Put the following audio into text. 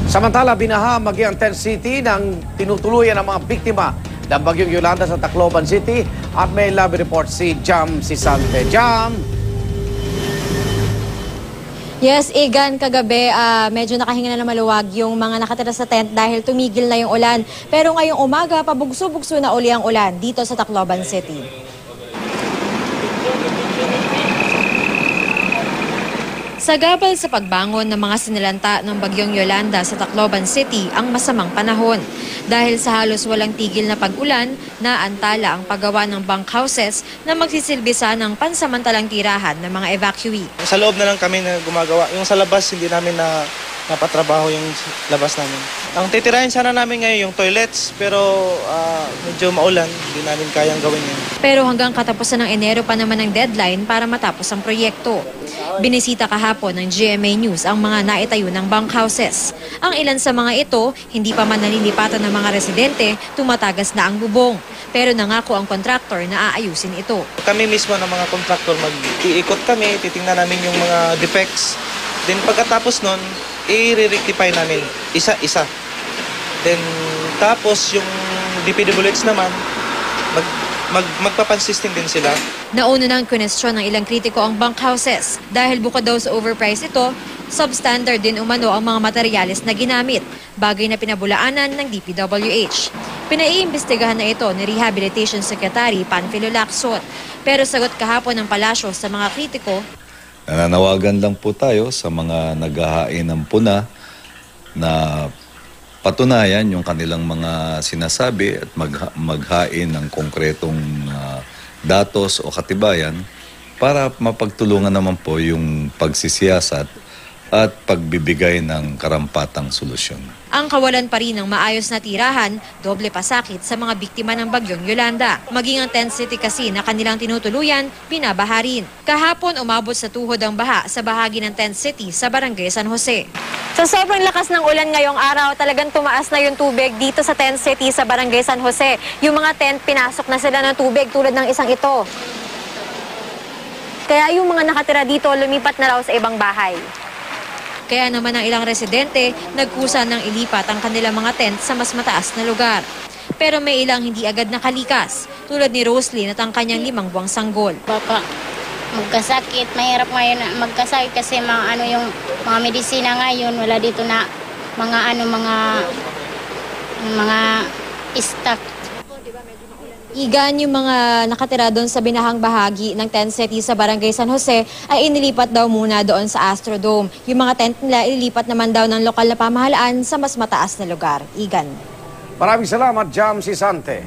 Samantala, binaha ang Tent City ng tinutuluyan ng mga biktima ng Bagyong Yolanda sa Tacloban City at may live report si Jam Sisante. Jam! Yes, Igan, kagabi medyo nakahinga na maluwag yung mga nakatira sa tent dahil tumigil na yung ulan. Pero ngayong umaga, pabugso-bugso na uli ang ulan dito sa Tacloban City. Sagabal sa pagbangon ng mga sinalanta ng Bagyong Yolanda sa Tacloban City ang masamang panahon. Dahil sa halos walang tigil na pag-ulan, naantala ang paggawa ng bunkhouses na magsisilbisa ng pansamantalang tirahan ng mga evacuee. Sa loob na lang kami na gumagawa. Yung sa labas, hindi namin napatrabaho yung labas namin. Ang titirahin sana namin ngayon yung toilets, pero medyo maulan, hindi namin kayang gawin yun. Pero hanggang katapusan ng Enero pa naman ang deadline para matapos ang proyekto. Binisita kahapon ng GMA News ang mga naitayo ng bunkhouses. Ang ilan sa mga ito, hindi pa man nalilipatan ng mga residente, tumatagas na ang bubong. Pero nangako ang kontraktor na aayusin ito. Kami mismo ng mga kontraktor, mag-iikot kami, titingnan namin yung mga defects. Then pagkatapos nun, i-rectify namin isa-isa. Then tapos yung DPWH naman, magpapansisting din sila. Nauna nang kwestiyon ng ilang kritiko ang bunkhouses dahil bukod daw sa overprice ito, substandard din umano ang mga materyales na ginamit, bagay na pinabulaanan ng DPWH. Pinaiimbestigahan na ito ni Rehabilitation Secretary Panfilo Lacson. Pero sagot kahapon ng palasyo sa mga kritiko, nananawagan lang po tayo sa mga naghahain ng puna na patunayan yung kanilang mga sinasabi at maghain ng konkretong datos o katibayan para mapagtulungan naman po yung pagsisiyasat at pagbibigay ng karampatang solusyon. Ang kawalan pa rin ng maayos na tirahan, doble pasakit sa mga biktima ng Bagyong Yolanda. Maging ang Tent City kasi na kanilang tinutuluyan, binabaha rin. Kahapon umabot sa tuhod ang baha sa bahagi ng Tent City sa Barangay San Jose. Sa sobrang lakas ng ulan ngayong araw, talagang tumaas na yung tubig dito sa Tent City sa Barangay San Jose. Yung mga tent, pinasok na sila ng tubig tulad ng isang ito. Kaya yung mga nakatira dito, lumipat na raw sa ibang bahay. Kaya naman ang ilang residente, nagkusa ng ilipat ang kanilang mga tent sa mas mataas na lugar. Pero may ilang hindi agad nakalikas, tulad ni Roslyn at ang kanyang 5 buwang sanggol. Baka magkasakit, mahirap ngayon magkasakit kasi yung mga medisina ngayon, wala dito na mga stock. Igan, yung mga nakatira doon sa binahang bahagi ng tent city sa Barangay San Jose ay inilipat daw muna doon sa Astrodome. Yung mga tent nila ililipat naman daw ng lokal na pamahalaan sa mas mataas na lugar. Igan. Maraming salamat, Jam Sisante.